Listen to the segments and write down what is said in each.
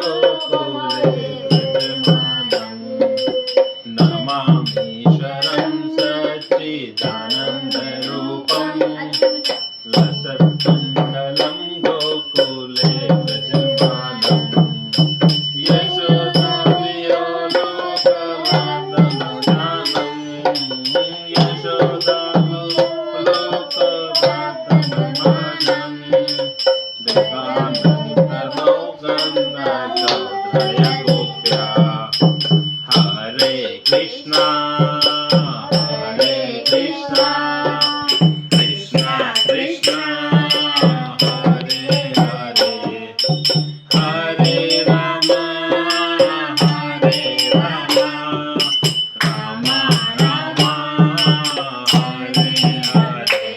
गोकुले विद्यमानं नमामीश्वरं सच्चिदानन्दरूपं लसत्कुण्डलं गोकुले विद्यमानं यशोदाधियो लोकमातनुजानं यशोदाधियो लोकमातनुजानं देवानन्दमौगन्धचौधय गोप्या हरे कृष्णा कृष्णा कृष्णा हरे हरे हरे राम राम राम हरे हरे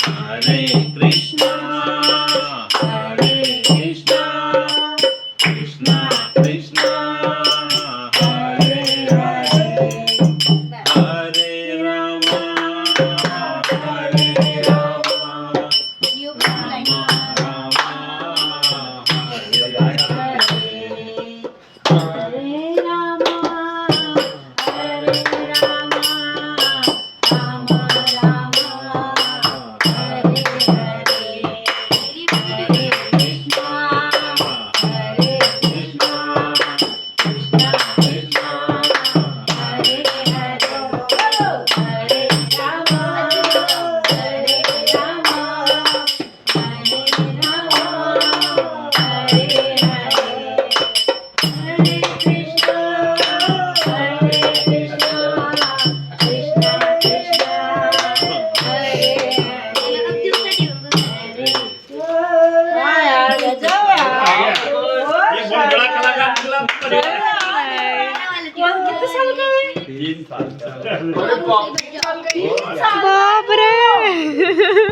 हरे कृष्णा कृष्णा कृष्णा हरे हरे हरे राम बापरे